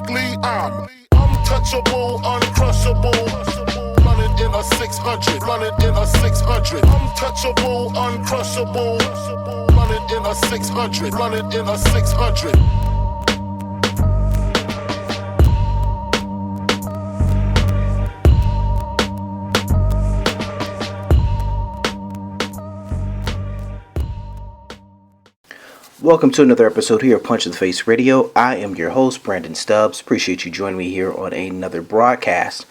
Exactly, I'm untouchable, uncrushable. Running in a 600, running in a 600. Untouchable, uncrushable. Running in a 600, running in a 600. Welcome to another episode here of Punch in the Face Radio. I am your host, Brandon Stubbs. Appreciate you joining me here on another broadcast.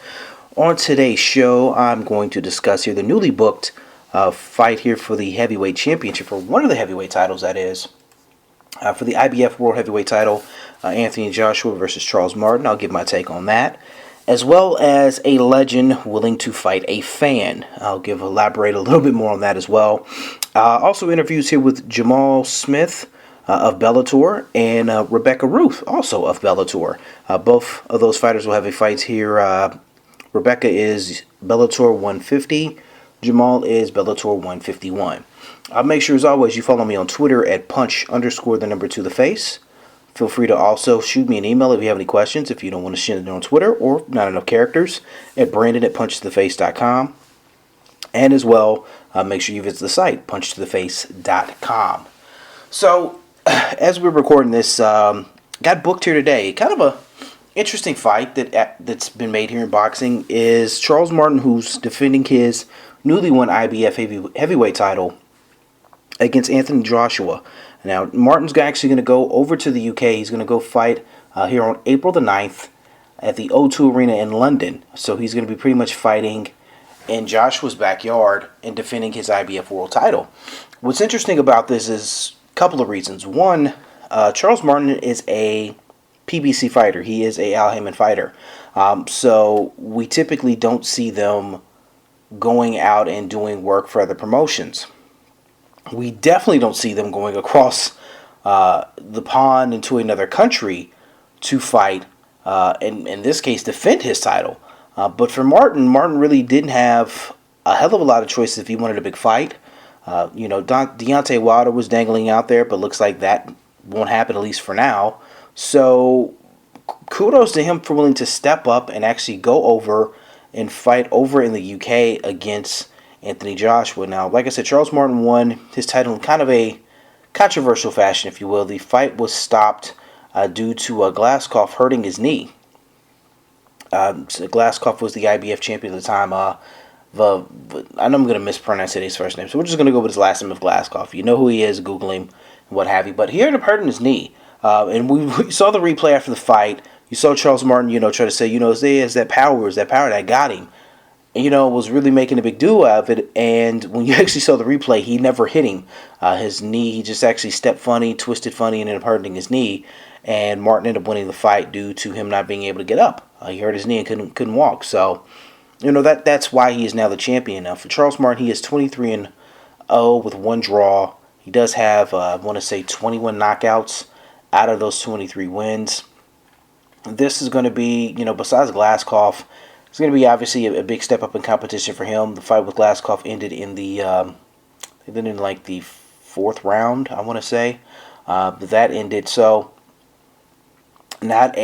On today's show, I'm going to discuss here the newly booked fight here for the heavyweight championship, for one of the heavyweight titles, that is. For the IBF World Heavyweight title, Anthony Joshua versus Charles Martin. I'll give my take on that. As well as a legend willing to fight a fan. I'll elaborate a little bit more on that as well. Also interviews here with Jamal Smith of Bellator and Rebecca Ruth, also of Bellator. Both of those fighters will have a fight here. Rebecca is Bellator 150. Jamal is Bellator 151. Make sure, as always, you follow me on Twitter at punch_2the face. Feel free to also shoot me an email if you have any questions, if you don't want to send it on Twitter or not enough characters, at brandon@punchtotheface.com. And as well, make sure you visit the site, punchtotheface.com. So, as we're recording this, got booked here today. Kind of a interesting fight that's been made here in boxing is Charles Martin, who's defending his newly won IBF heavyweight title against Anthony Joshua. Now, Martin's actually going to go over to the UK. He's going to go fight here on April the 9th at the O2 Arena in London. So he's going to be pretty much fighting in Joshua's backyard and defending his IBF world title. What's interesting about this is a couple of reasons. One, Charles Martin is a PBC fighter. He is a Al Haymon fighter. So we typically don't see them going out and doing work for other promotions. We definitely don't see them going across the pond into another country to fight, in this case, defend his title. But for Martin really didn't have a hell of a lot of choices if he wanted a big fight. Deontay Wilder was dangling out there, but looks like that won't happen, at least for now. So kudos to him for willing to step up and actually go over and fight over in the UK against Anthony Joshua. Now, like I said, Charles Martin won his title in kind of a controversial fashion, if you will. The fight was stopped due to Glasgow hurting his knee. Glasgow was the IBF champion at the time. I know I'm going to mispronounce his first name, so we're just going to go with his last name of Glasgow. You know who he is, Google him, and what have you. But he ended up hurting his knee. And we saw the replay after the fight. You saw Charles Martin, try to say, is that power that got him. And, was really making a big deal out of it. And when you actually saw the replay, he never hit him. His knee, he just actually stepped funny, twisted funny, and ended up hurting his knee. And Martin ended up winning the fight due to him not being able to get up. He hurt his knee and couldn't walk. So, that's why he is now the champion. Now, for Charles Martin, he is 23-0 with one draw. He does have, 21 knockouts out of those 23 wins. This is going to be, besides Glasgow, it's going to be obviously a big step up in competition for him. The fight with Glasgow ended in the fourth round, I want to say. But that ended, so not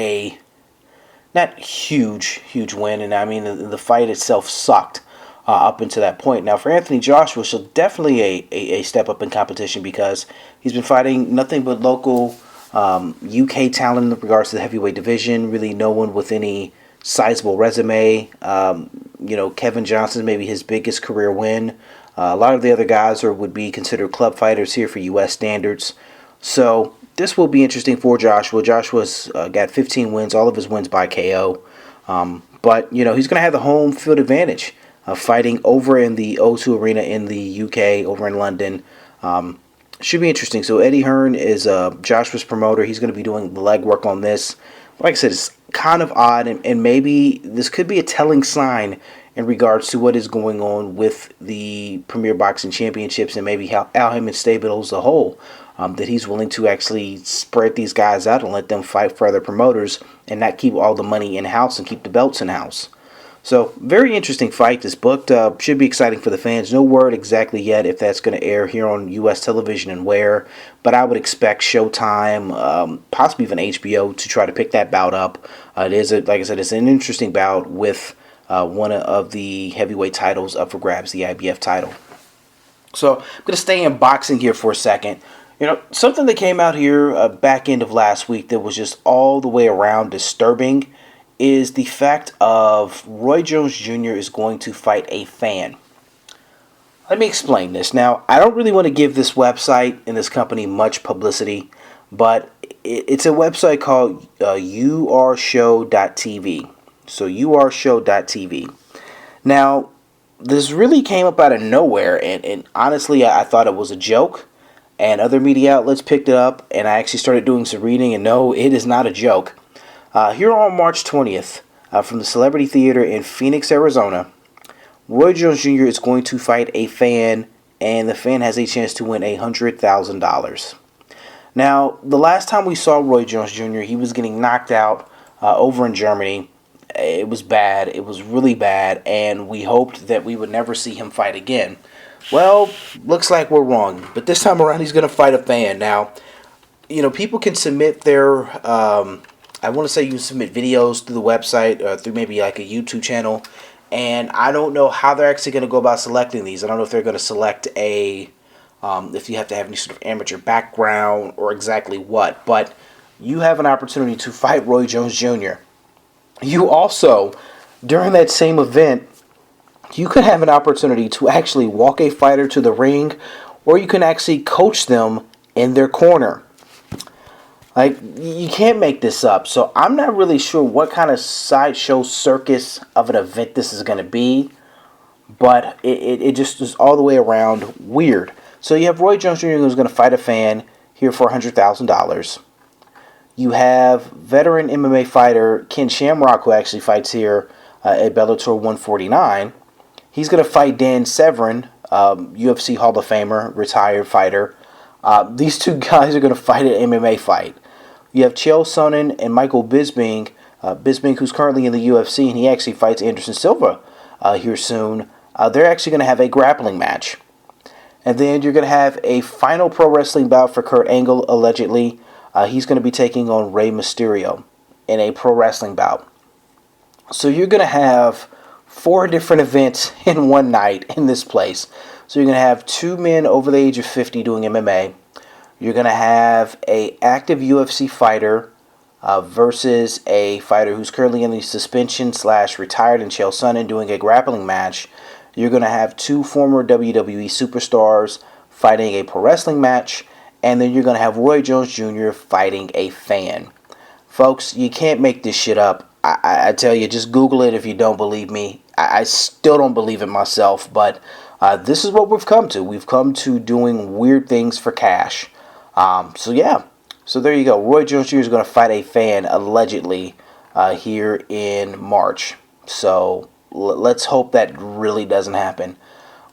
huge win. And I mean, the fight itself sucked up until that point. Now, for Anthony Joshua, so definitely a step up in competition because he's been fighting nothing but local UK talent in regards to the heavyweight division. Really no one with any sizable resume. Kevin Johnson, maybe his biggest career win. A lot of the other guys would be considered club fighters here for U.S. standards. So this will be interesting for Joshua. Joshua's got 15 wins, all of his wins by KO. But he's going to have the home field advantage fighting over in the O2 Arena in the UK, over in London. Should be interesting. So Eddie Hearn is Joshua's promoter. He's going to be doing the legwork on this. Like I said, it's kind of odd, and maybe this could be a telling sign in regards to what is going on with the Premier Boxing Championships and maybe how Al Haymon stable as a whole. That he's willing to actually spread these guys out and let them fight for other promoters and not keep all the money in-house and keep the belts in-house. So, very interesting fight. This booked should be exciting for the fans. No word exactly yet if that's going to air here on U.S. television and where, but I would expect Showtime, possibly even HBO, to try to pick that bout up. It is, like I said, it's an interesting bout with one of the heavyweight titles up for grabs, the IBF title. So, I'm going to stay in boxing here for a second. Something that came out here back end of last week that was just all the way around disturbing is the fact of Roy Jones Jr. is going to fight a fan. Let me explain this. Now, I don't really want to give this website and this company much publicity, but it's a website called urshow.tv. So, urshow.tv. Now, this really came up out of nowhere, and honestly, I thought it was a joke, and other media outlets picked it up, and I actually started doing some reading, and no, it is not a joke. Here on March 20th, from the Celebrity Theater in Phoenix, Arizona, Roy Jones Jr. is going to fight a fan, and the fan has a chance to win $100,000. Now, the last time we saw Roy Jones Jr., he was getting knocked out over in Germany. It was bad. It was really bad, and we hoped that we would never see him fight again. Well, looks like we're wrong, but this time around he's going to fight a fan. Now, people can submit their... I want to say you can submit videos through the website, through maybe like a YouTube channel, and I don't know how they're actually going to go about selecting these. I don't know if they're going to select if you have to have any sort of amateur background or exactly what, but you have an opportunity to fight Roy Jones Jr. You also, during that same event, you could have an opportunity to actually walk a fighter to the ring, or you can actually coach them in their corner. Like, you can't make this up. So I'm not really sure what kind of sideshow circus of an event this is going to be. But it just is all the way around weird. So you have Roy Jones Jr. who's going to fight a fan here for $100,000. You have veteran MMA fighter Ken Shamrock, who actually fights here at Bellator 149. He's going to fight Dan Severn, UFC Hall of Famer, retired fighter. These two guys are going to fight an MMA fight. You have Chael Sonnen and Michael Bisping. Bisping, who's currently in the UFC, and he actually fights Anderson Silva here soon. They're actually going to have a grappling match. And then you're going to have a final pro wrestling bout for Kurt Angle, allegedly. He's going to be taking on Rey Mysterio in a pro wrestling bout. So you're going to have 4 different events in one night in this place. So you're going to have 2 men over the age of 50 doing MMA. You're going to have an active UFC fighter versus a fighter who's currently in the suspension/retired in Chael Sonnen doing a grappling match. You're going to have 2 former WWE superstars fighting a pro wrestling match. And then you're going to have Roy Jones Jr. fighting a fan. Folks, you can't make this shit up. I tell you, just Google it if you don't believe me. I still don't believe it myself, but this is what we've come to. We've come to doing weird things for cash. So there you go. Roy Jones Jr. is going to fight a fan, allegedly, here in March. So let's hope that really doesn't happen.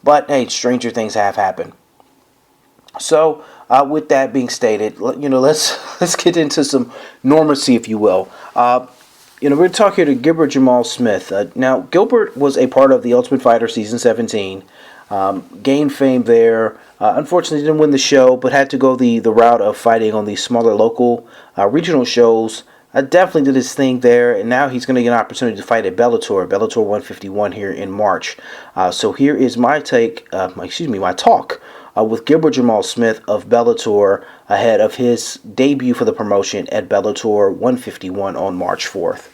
But hey, stranger things have happened. So, with that being stated, let's get into some normalcy, if you will. We're going to talk here to Gilbert Jamal Smith. Now, Gilbert was a part of the Ultimate Fighter Season 17, gained fame there. Unfortunately, didn't win the show, but had to go the route of fighting on these smaller local regional shows. Definitely did his thing there, and now he's going to get an opportunity to fight at Bellator 151 here in March. So here is my talk with Gilbert Jamal Smith of Bellator ahead of his debut for the promotion at Bellator 151 on March 4th.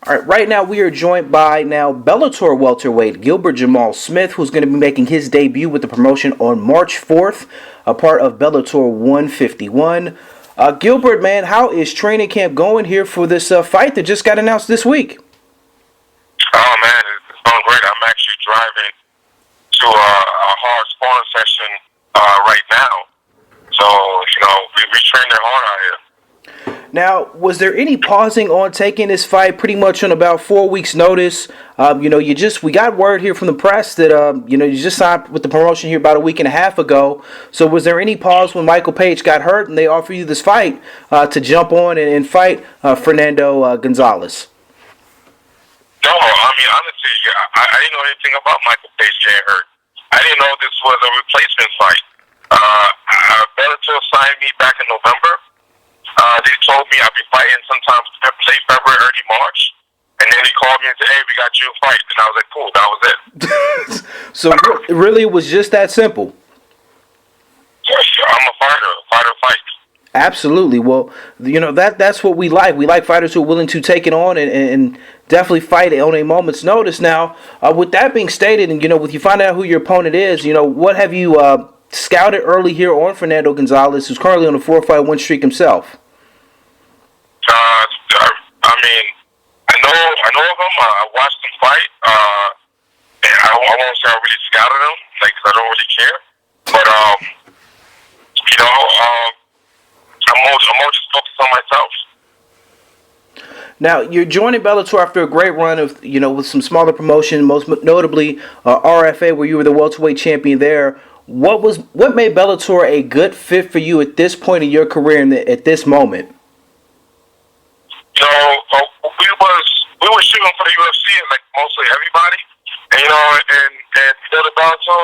All right, right now we are joined by Bellator welterweight Gilbert Jamal Smith, who's going to be making his debut with the promotion on March 4th, a part of Bellator 151. Gilbert, man, how is training camp going here for this fight that just got announced this week? Oh, man, it's going great. I'm actually driving to a hard sparring session right now. So, we train there hard out here. Now, was there any pausing on taking this fight pretty much on about 4 weeks' notice? We got word here from the press that, you just signed with the promotion here about a week and a half ago. So was there any pause when Michael Page got hurt and they offered you this fight to jump on and fight Fernando Gonzalez? No, I mean, honestly, I didn't know anything about Michael Page getting hurt. I didn't know this was a replacement fight. Bellator signed me back in November. They told me I'd be fighting sometime late February, early March. And then he called me and said, hey, we got you a fight. And I was like, cool, that was it. So really it was just that simple. Yes, I'm a fighter. Fighter fights. Absolutely. Well, that's what we like. We like fighters who are willing to take it on and definitely fight on a moment's notice. Now, with that being stated, and with you finding out who your opponent is, what have you scouted early here on Fernando Gonzalez, who's currently on a 4-fight win streak himself? I mean, I know of him. I watched him fight. And I won't say I really scouted him, because I don't really care. But I'm more just focused on myself. Now, you're joining Bellator after a great run of, with some smaller promotion, most notably RFA, where you were the welterweight champion there. What made Bellator a good fit for you at this point in your career and at this moment? We were shooting for the UFC like mostly everybody, and the Bellator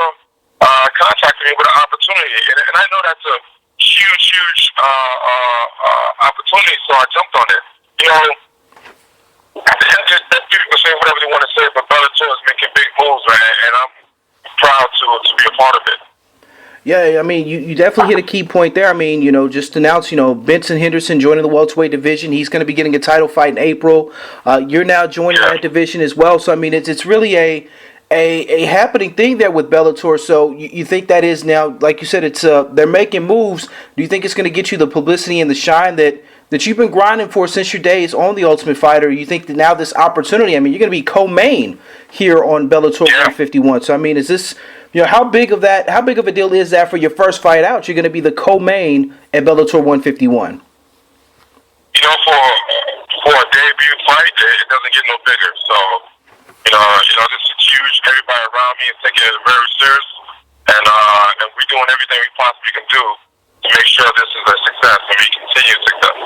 contacted me with an opportunity, and I know that's a huge opportunity, so I jumped on it. People can say whatever they want to say, but Bellator is making big moves, man, and I'm proud to be a part of it. Yeah, I mean, you definitely hit a key point there. I mean, just announced, Benson Henderson joining the welterweight division. He's going to be getting a title fight in April. You're now joining that division as well. So, I mean, it's really a happening thing there with Bellator. So you think that is now, like you said, it's they're making moves. Do you think it's going to get you the publicity and the shine that you've been grinding for since your days on The Ultimate Fighter? You think that now this opportunity, I mean, you're going to be co-main here on Bellator 151. So, I mean, is this... how big of a deal is that for your first fight out? You're going to be the co-main at Bellator 151. For a debut fight, it doesn't get no bigger. So, this is huge. Everybody around me is taking it very serious, and we're doing everything we possibly can do to make sure this is a success and we continue success.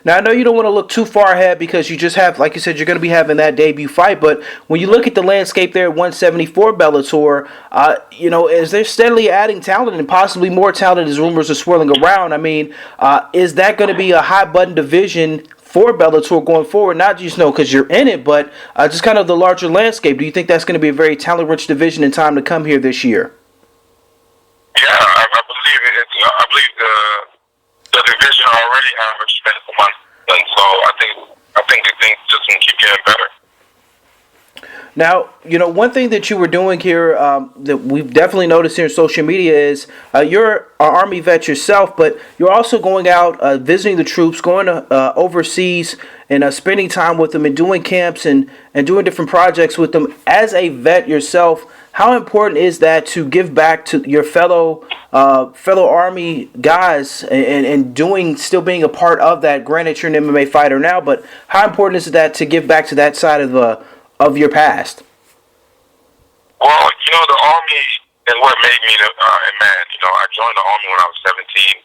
Now, I know you don't want to look too far ahead because you just have, like you said, you're going to be having that debut fight. But when you look at the landscape there at 174 Bellator, as they're steadily adding talent and possibly more talent as rumors are swirling around, I mean, is that going to be a high-button division for Bellator going forward? Not just, because you're in it, but just kind of the larger landscape. Do you think that's going to be a very talent-rich division in time to come here this year? Yeah, I believe it. I believe the division already have a tremendous amount, and so I think the things just gonna keep getting better. Now, one thing that you were doing here that we've definitely noticed here in social media is you're an Army vet yourself, but you're also going out visiting the troops, going overseas and spending time with them and doing camps and doing different projects with them. As a vet yourself, how important is that to give back to your fellow Army guys and still being a part of that? Granted, you're an MMA fighter now, but how important is that to give back to that side of your past? Well, the Army is what made me a man. I joined the Army when I was 17.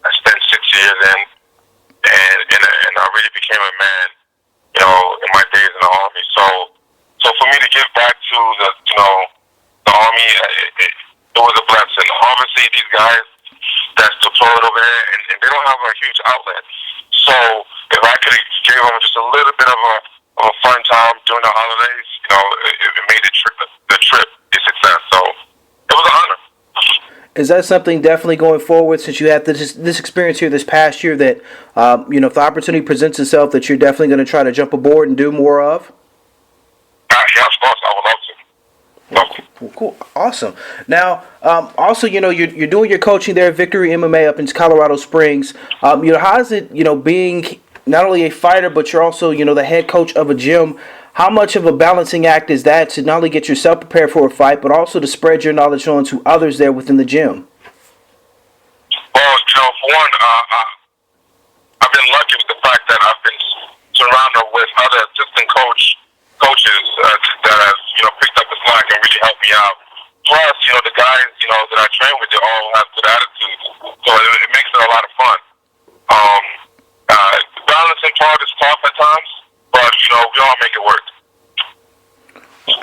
I spent 6 years and I really became a man, in my days in the Army. So for me to give back to the Army, it was a blessing. Obviously, these guys that's deployed over there, and they don't have a huge outlet. So if I could have gave them just a little bit of a fun time during the holidays, it made the trip a success. So it was an honor. Is that something definitely going forward, since you had this experience here this past year, that if the opportunity presents itself, that you're definitely going to try to jump aboard and do more of? Yeah, of course, I would love to. Cool. Awesome. Now, also, you're doing your coaching there at Victory MMA up in Colorado Springs. How is it, being not only a fighter, but you're also, the head coach of a gym? How much of a balancing act is that to not only get yourself prepared for a fight, but also to spread your knowledge on to others there within the gym? Well, for one, I've been lucky with the fact that I've been surrounded with other assistant coaches that have, picked up the slack and really helped me out. Plus, the guys, that I train with, they all have good attitudes. So it makes it a lot of fun. The balancing part is tough at times, but, we all make it work.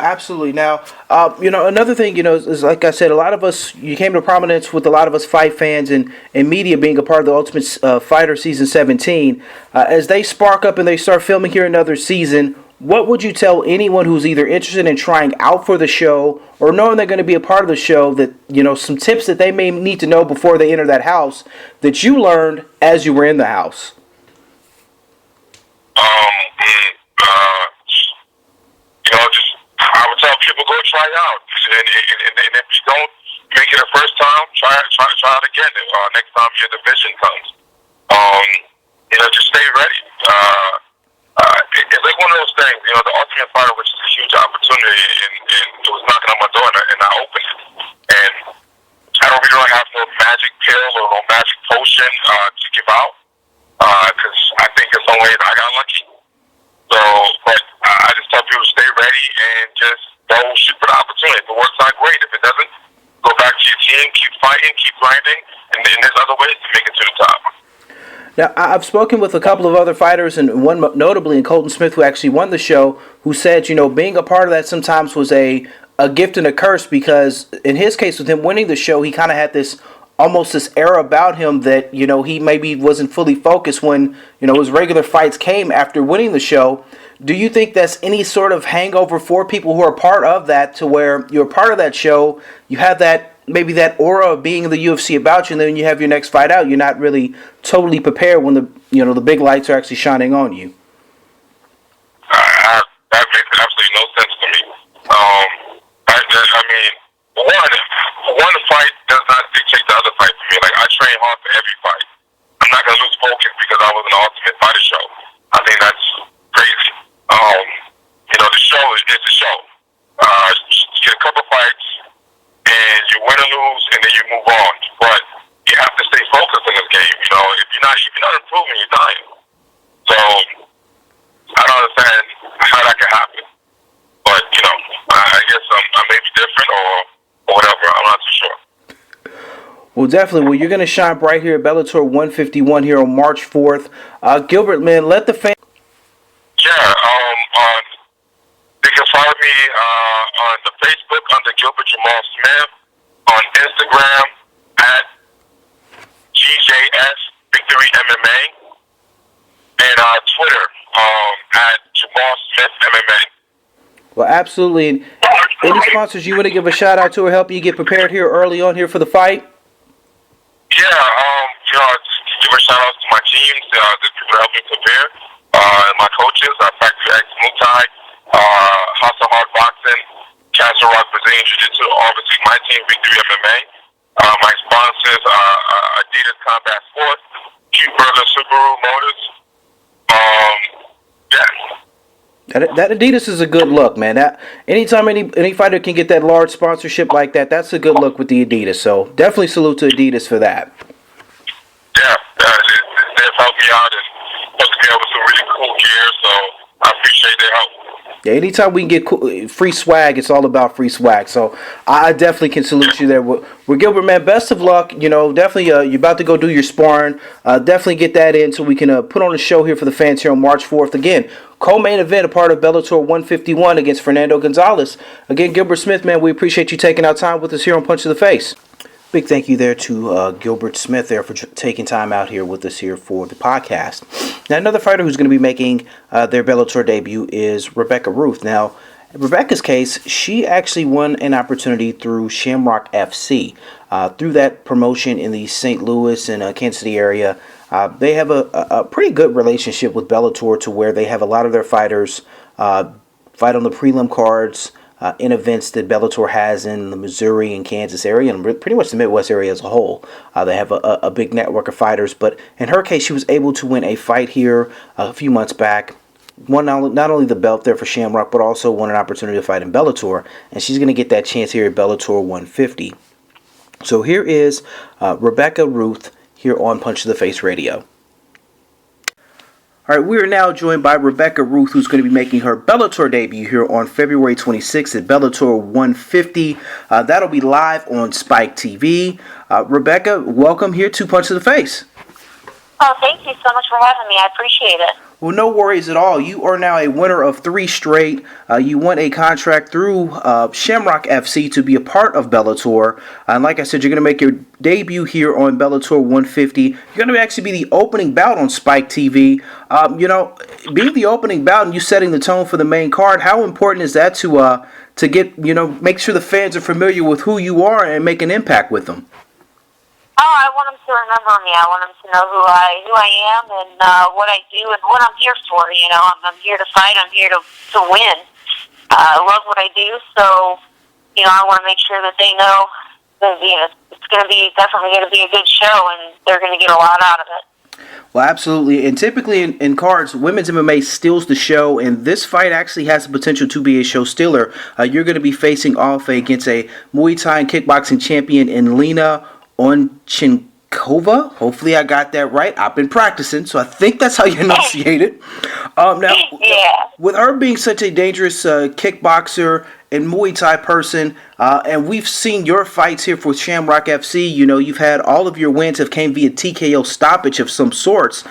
Absolutely. Now, another thing, is like I said, a lot of us, you came to prominence with a lot of us fight fans and media being a part of the Ultimate Fighter Season 17. As they spark up and they start filming here another season, what would you tell anyone who's either interested in trying out for the show or knowing they're going to be a part of the show that, some tips that they may need to know before they enter that house that you learned as you were in the house? Just I would tell people go try it out, and if you don't make it the first time, try it again. Next time your division comes, just stay ready. It's like one of those things, the Ultimate Fighter, which is a huge opportunity, and it was knocking on my door, and I opened it. And I don't really have no magic pill or no magic potion to give out, because I think in some ways I got lucky. So, but I just tell people stay ready and just go shoot for the opportunity. If it works out, great. If it doesn't, go back to your team, keep fighting, keep grinding, and then there's other ways to make it to the top. Now, I've spoken with a couple of other fighters, and one notably in Colton Smith, who actually won the show, who said, being a part of that sometimes was a gift and a curse, because in his case, with him winning the show, he kind of had this aura about him that, he maybe wasn't fully focused when, his regular fights came after winning the show. Do you think that's any sort of hangover for people who are part of that, to where you're part of that show, you have that, maybe that aura of being in the UFC about you, and then you have your next fight out, you're not really totally prepared when the big lights are actually shining on you? That makes absolutely no sense to me. One fight does not dictate the other fight for me. Like, I train hard for every fight. I'm not going to lose focus because I was in the Ultimate Fighter show. I think that's crazy. The show is the show. You get a couple fights, and you win or lose, and then you move on. But you have to stay focused in this game. If you're not improving, you're dying. So I don't understand how that can happen. But I guess I may be different or whatever. I'm not too sure. Well, definitely. Well, you're going to shine bright here at Bellator 151 here on March 4th. Gilbert, man, let the fans... Yeah, they can follow me on the Facebook under Gilbert Jamal Smith, on Instagram at GJS Victory MMA, and Twitter at Jamal Smith MMA. Well, absolutely. Any sponsors you want to give a shout out to or help you get prepared here early on here for the fight? Yeah, just give a shout out to my teams, the people that help me prepare, and my coaches, Factory X Muay Thai, House of Hard Boxing, Castle Rock Brazilian Jiu-Jitsu, obviously my team, Victory MMA. My sponsors are Adidas Combat Sports, Q-Burger Subaru Motors. That Adidas is a good look, man. Anytime any fighter can get that large sponsorship like that, that's a good look with the Adidas. So definitely salute to Adidas for that. Yeah, they've helped me out and hooked me up with some really cool gear, so I appreciate their help. Yeah, anytime we can get free swag, it's all about free swag. So I definitely can salute you there. Well, Gilbert, man, best of luck. Definitely you're about to go do your sparring. Definitely get that in so we can put on a show here for the fans here on March 4th. Again, co-main event, a part of Bellator 151 against Fernando Gonzalez. Again, Gilbert Smith, man, we appreciate you taking our time with us here on Punch to the Face. Big thank you there to Gilbert Smith there for taking time out here with us here for the podcast. Now, another fighter who's going to be making their Bellator debut is Rebecca Ruth. Now, Rebecca's case, she actually won an opportunity through Shamrock FC. Through that promotion in the St. Louis and Kansas City area, they have a pretty good relationship with Bellator to where they have a lot of their fighters fight on the prelim cards, in events that Bellator has in the Missouri and Kansas area and pretty much the Midwest area as a whole. They have a big network of fighters, but in her case, she was able to win a fight here a few months back. Won not only the belt there for Shamrock, but also won an opportunity to fight in Bellator, and she's going to get that chance here at Bellator 150. So here is Rebecca Ruth here on Punch to the Face Radio. All right, we are now joined by Rebecca Ruth, who's going to be making her Bellator debut here on February 26th at Bellator 150. That'll be live on Spike TV. Rebecca, welcome here to Punch to the Face. Oh, thank you so much for having me. I appreciate it. Well, no worries at all. You are now a winner of 3 straight. You won a contract through Shamrock FC to be a part of Bellator. And like I said, you're going to make your debut here on Bellator 150. You're going to actually be the opening bout on Spike TV. Being the opening bout and you setting the tone for the main card, how important is that to get, make sure the fans are familiar with who you are and make an impact with them? Oh, I want them to remember me. I want them to know who I am and what I do and what I'm here for. I'm here to fight. I'm here to win. I love what I do, so I want to make sure that they know that it's going to be definitely going to be a good show, and they're going to get a lot out of it. Well, absolutely. And typically in cards, women's MMA steals the show, and this fight actually has the potential to be a show stealer. You're going to be facing off against a Muay Thai and kickboxing champion in Lena Onchinkova. Hopefully I got that right. I've been practicing, so I think that's how you enunciate it. Now, with her being such a dangerous kickboxer and Muay Thai person, and we've seen your fights here for Shamrock FC, you've had all of your wins have came via TKO stoppage of some sorts.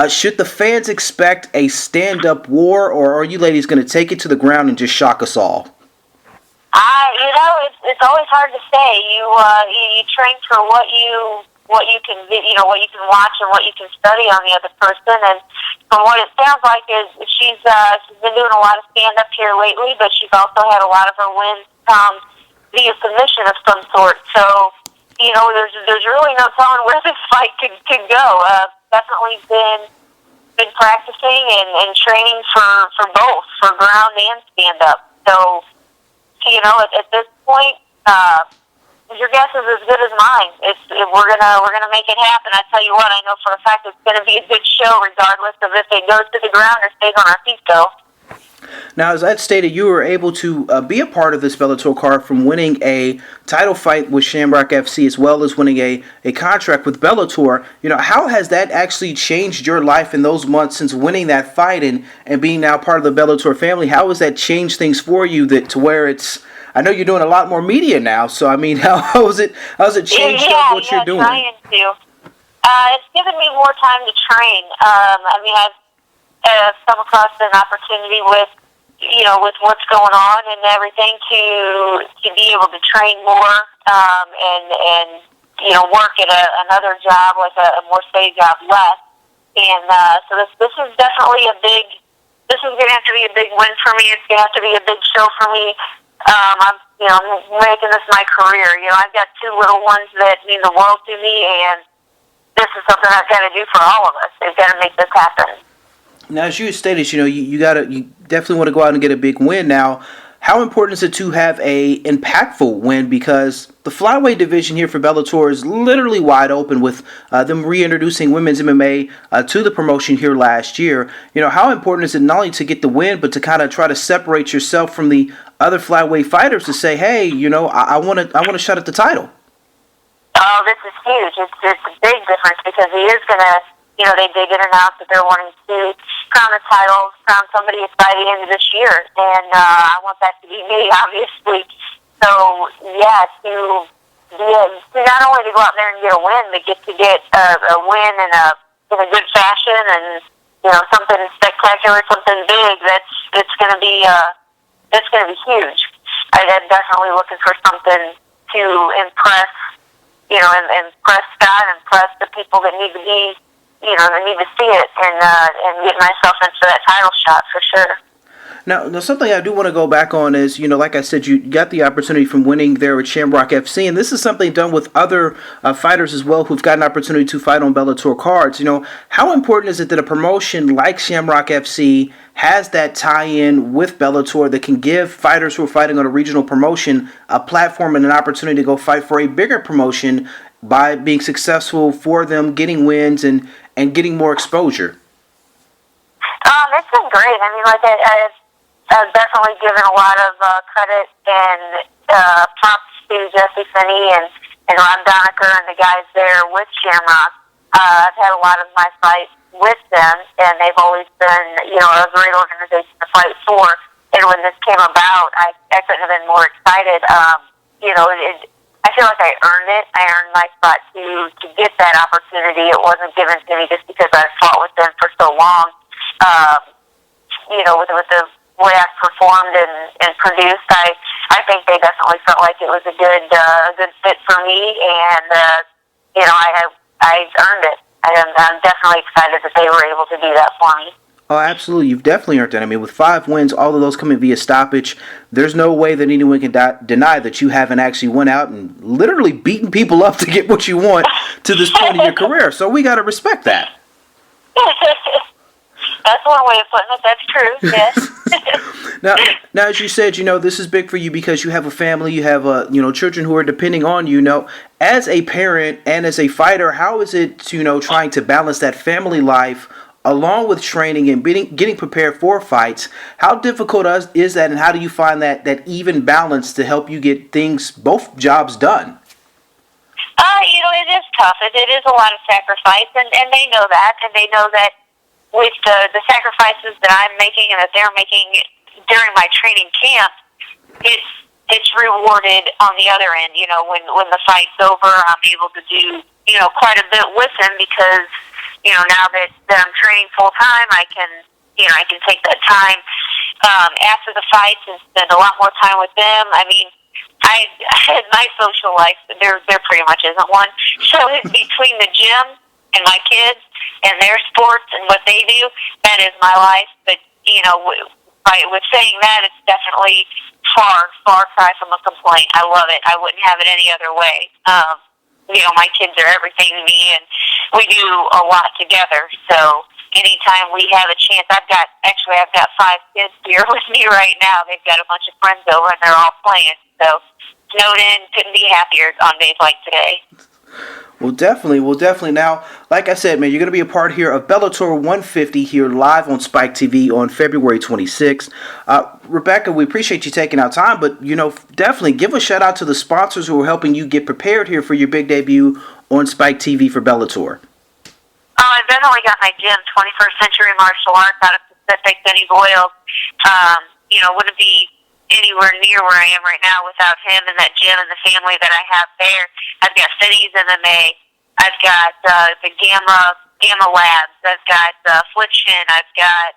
Should the fans expect a stand-up war, or are you ladies going to take it to the ground and just shock us all? It's always hard to say. You train for what you can what you can watch and what you can study on the other person. And from what it sounds like is she's been doing a lot of stand up here lately, but she's also had a lot of her wins via submission of some sort. So there's really no telling where this fight could go. Definitely been practicing and training for both, for ground and stand up. So at this point, your guess is as good as mine. We're gonna make it happen. I tell you what, I know for a fact it's gonna be a good show, regardless of if it goes to the ground or stays on our feet, though. Now, as I stated, you were able to be a part of this Bellator card from winning a title fight with Shamrock FC as well as winning a contract with Bellator. How has that actually changed your life in those months since winning that fight and being now part of the Bellator family? How has that changed things for you to where it's... I know you're doing a lot more media now, so how has it changed up what you're doing? Trying to. It's given me more time to train. I've come across an opportunity with what's going on and everything to be able to train more and work at another job, like a more steady job less. And so this is definitely this is going to have to be a big win for me. It's going to have to be a big show for me. I'm making this my career. I've got 2 little ones that mean the world to me, and this is something I've got to do for all of us. They've got to make this happen. Now, as you stated, you definitely want to go out and get a big win. Now, how important is it to have a impactful win? Because the flyweight division here for Bellator is literally wide open with them reintroducing women's MMA to the promotion here last year. How important is it not only to get the win, but to kind of try to separate yourself from the other flyweight fighters to say, hey, I want a shot at the title? Oh, this is huge. It's a big difference because he is going to, they did announced that they're wanting to crown a title, crown somebody by the end of this year. And I want that to be me, obviously. So, yeah, to not only to go out there and get a win, but get a win in a good fashion and, something spectacular, something big, it's going to be huge. I'm definitely looking for something to impress, impress Scott, impress the people that need to be, that need to see it, and get myself into that title shot for sure. Now, something I do want to go back on is, like I said, you got the opportunity from winning there with Shamrock FC, and this is something done with other fighters as well who've got an opportunity to fight on Bellator cards. How important is it that a promotion like Shamrock FC has that tie-in with Bellator that can give fighters who are fighting on a regional promotion a platform and an opportunity to go fight for a bigger promotion by being successful for them, getting wins, and getting more exposure? It's been great. I've definitely given a lot of credit and props to Jesse Finney and Rob Donaker and the guys there with Shamrock. I've had a lot of my fights with them, and they've always been, a great organization to fight for. And when this came about, I couldn't have been more excited. I feel like I earned it. I earned my spot to get that opportunity. It wasn't given to me just because I've fought with them for so long. with the way I performed and produced, I think they definitely felt like it was a good fit for me, and I earned it. I'm definitely excited that they were able to do that for me. Oh, absolutely. You've definitely earned that. I mean, with 5 wins, all of those coming via stoppage, there's no way that anyone can deny that you haven't actually went out and literally beaten people up to get what you want to this point in your career. So we got to respect that. That's one way of putting it. That's true, yes. Now, as you said, this is big for you because you have a family, you have, children who are depending on you. As a parent and as a fighter, how is it, trying to balance that family life along with training and getting prepared for fights? How difficult is that, and how do you find that even balance to help you get both jobs done? It is tough. It is a lot of sacrifice, and they know that, and they know that with the sacrifices that I'm making and that they're making during my training camp, it's rewarded on the other end. When the fight's over, I'm able to do quite a bit with them because now that I'm training full time, I can take that time after the fights and spend a lot more time with them. I mean, I had my social life. There pretty much isn't one. So it's between the gym and my kids and their sports and what they do. That is my life. But with saying that, it's definitely far cry from a complaint. I love it. I wouldn't have it any other way. My kids are everything to me, and we do a lot together. So anytime we have a chance, I've got 5 kids here with me right now. They've got a bunch of friends over, and they're all playing. So snowed in, couldn't be happier on days like today. Well, definitely. Now, like I said, man, you're going to be a part here of Bellator 150 here live on Spike TV on February 26th. Rebecca, we appreciate you taking out time, but, definitely give a shout out to the sponsors who are helping you get prepared here for your big debut on Spike TV for Bellator. I've definitely got my gym, 21st Century Martial Arts out of Pacific, Denny's Oils. Wouldn't be anywhere near where I am right now without him and that gym and the family that I have there. I've got Cities MMA. I've got the Gamma Labs. I've got Affliction. I've got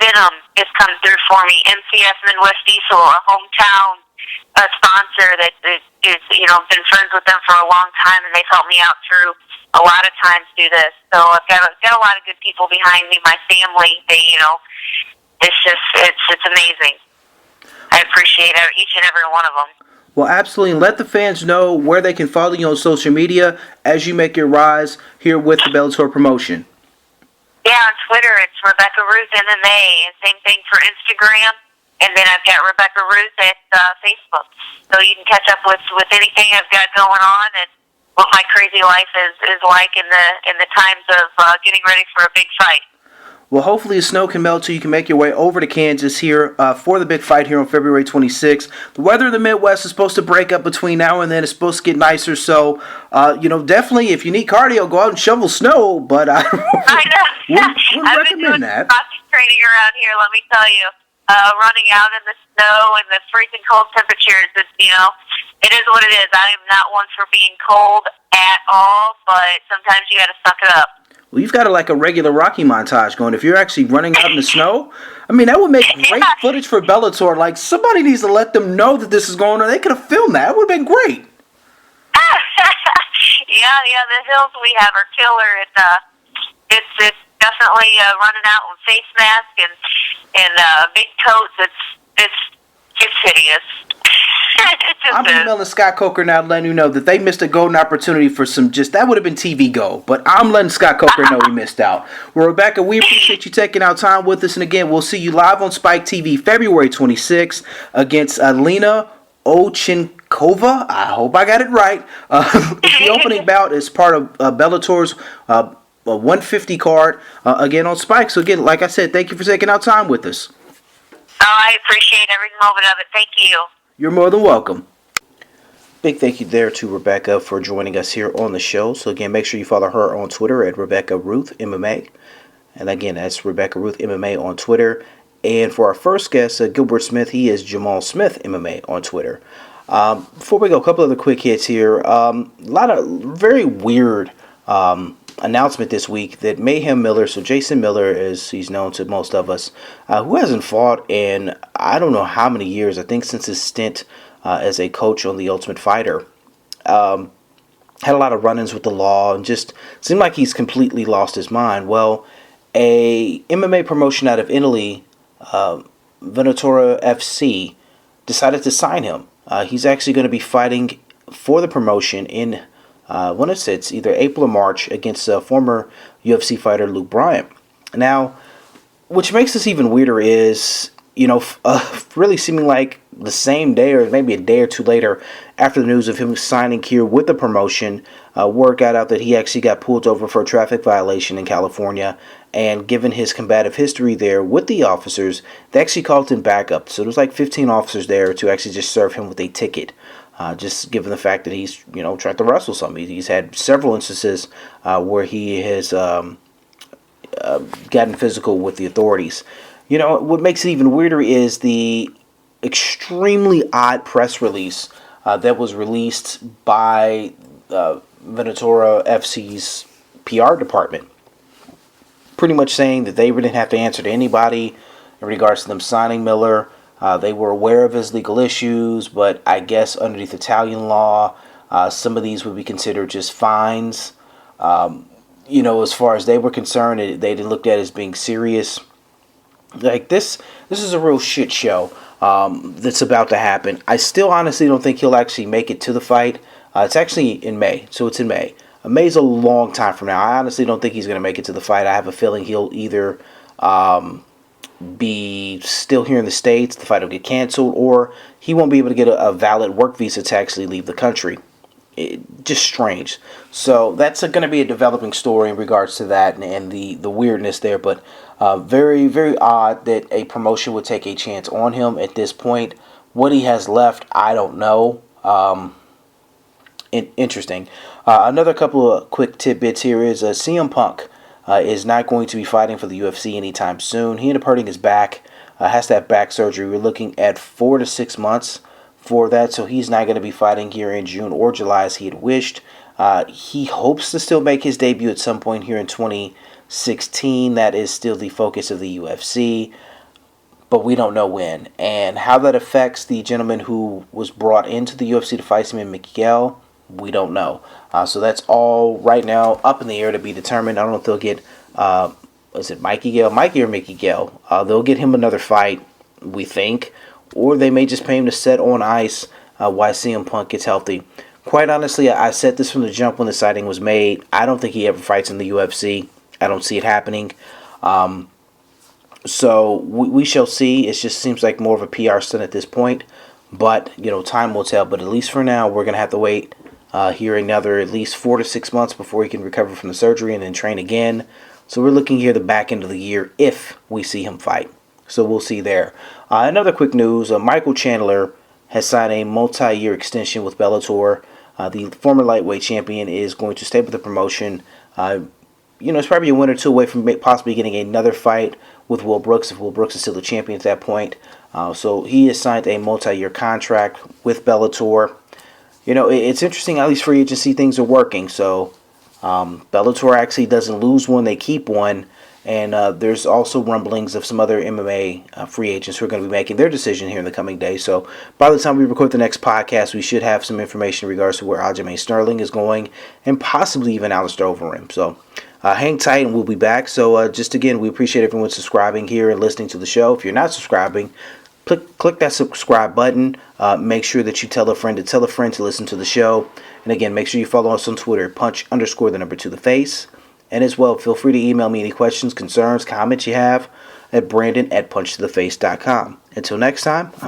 Venom is coming through for me. MCF Midwest Diesel, a hometown sponsor that is been friends with them for a long time, and they've helped me out through a lot of times through this. So I've got a lot of good people behind me. My family, it's amazing. I appreciate each and every one of them. Well, absolutely. And let the fans know where they can follow you on social media as you make your rise here with the Bellator promotion. Yeah, on Twitter, it's Rebecca Ruth MMA, and same thing for Instagram. And then I've got Rebecca Ruth at Facebook. So you can catch up with anything I've got going on and what my crazy life is like in the times of getting ready for a big fight. Well, hopefully the snow can melt so you can make your way over to Kansas here for the big fight here on February 26th. The weather in the Midwest is supposed to break up between now and then. It's supposed to get nicer. So, definitely if you need cardio, go out and shovel snow. But I know. We'll I've recommend been doing that. cross training around here, let me tell you. Running out in the snow and the freezing cold temperatures, it is what it is. I am not one for being cold at all, but sometimes you got to suck it up. Well, you've got a regular Rocky montage going. If you're actually running out in the snow, I mean, that would make great footage for Bellator. Like, somebody needs to let them know that this is going on. They could have filmed that. It would have been great. Yeah, the hills we have are killer, and it's definitely running out with face mask and big coats. It's hideous. I'm emailing Scott Coker now, letting you know that they missed a golden opportunity for that would have been TV gold. But I'm letting Scott Coker know he missed out. Well, Rebecca, we appreciate you taking out time with us. And again, we'll see you live on Spike TV February 26th against Alina Ochinkova. I hope I got it right. The opening bout is part of Bellator's 150 card, again on Spike. So again, like I said, thank you for taking out time with us. Oh, I appreciate every moment of it. Thank you. You're more than welcome. Big thank you there to Rebecca for joining us here on the show. So again, make sure you follow her on Twitter at Rebecca Ruth MMA. And again, that's Rebecca Ruth MMA on Twitter. And for our first guest, Gilbert Smith, he is Jamal Smith MMA on Twitter. Before we go, a couple other quick hits here. A lot of very weird announcement this week that Mayhem Miller, so Jason Miller, as he's known to most of us, who hasn't fought in I don't know how many years, I think since his stint as a coach on The Ultimate Fighter, had a lot of run-ins with the law and just seemed like he's completely lost his mind. Well, a MMA promotion out of Italy, Bellator FC, decided to sign him. He's actually going to be fighting for the promotion in when it's either April or March against former UFC fighter Luke Bryant. Now, which makes this even weirder is, really seeming like the same day or maybe a day or two later after the news of him signing here with the promotion, word got out that he actually got pulled over for a traffic violation in California, and given his combative history there with the officers, they actually called him back up. So there was like 15 officers there to actually just serve him with a ticket. Just given the fact that he's, tried to wrestle somebody. He's had several instances where he has gotten physical with the authorities. What makes it even weirder is the extremely odd press release that was released by Bellator FC's PR department. Pretty much saying that they didn't have to answer to anybody in regards to them signing Miller. They were aware of his legal issues, but I guess underneath Italian law, some of these would be considered just fines. As far as they were concerned, they didn't look at it as being serious. Like this is a real shit show that's about to happen. I still honestly don't think he'll actually make it to the fight. It's actually in May, so it's in May. May's a long time from now. I honestly don't think he's going to make it to the fight. I have a feeling he'll either be still here in the States, the fight will get canceled, or he won't be able to get a valid work visa to actually leave the country. Just strange. So that's going to be a developing story in regards to that and the weirdness there. But very, very odd that a promotion would take a chance on him at this point. What he has left, I don't know. Interesting. Another couple of quick tidbits here is CM Punk is not going to be fighting for the UFC anytime soon. He ended up hurting his back. Has to have back surgery. We're looking at 4 to 6 months for that, so he's not going to be fighting here in June or July as he had wished. He hopes to still make his debut at some point here in 2016. That is still the focus of the UFC, but we don't know when. And how that affects the gentleman who was brought into the UFC to fight him in Miguel, we don't know. So that's all right now up in the air to be determined. I don't know if they'll get, is it Mikey or Mickey Gale? They'll get him another fight, we think, or they may just pay him to set on ice while CM Punk gets healthy. Quite honestly, I said this from the jump when the sighting was made. I don't think he ever fights in the UFC. I don't see it happening. So we shall see. It just seems like more of a PR stunt at this point. But, time will tell. But at least for now, we're going to have to wait here another at least 4 to 6 months before he can recover from the surgery and then train again. So we're looking here the back end of the year if we see him fight. So we'll see there. Another quick news, Michael Chandler has signed a multi-year extension with Bellator. The former lightweight champion is going to stay with the promotion. It's probably a win or two away from possibly getting another fight with Will Brooks, if Will Brooks is still the champion at that point. So he has signed a multi-year contract with Bellator. It's interesting how these free agency things are working. So Bellator actually doesn't lose one, they keep one. And there's also rumblings of some other MMA free agents who are going to be making their decision here in the coming days. So by the time we record the next podcast, we should have some information in regards to where Aljamain Sterling is going and possibly even Alistair Overeem. So hang tight and we'll be back. So just again, we appreciate everyone subscribing here and listening to the show. If you're not subscribing, click that subscribe button. Make sure that you tell a friend to listen to the show. And again, make sure you follow us on Twitter, punch_2TheFace. And as well, feel free to email me any questions, concerns, comments you have at Brandon@punchtotheface.com. Until next time, I'm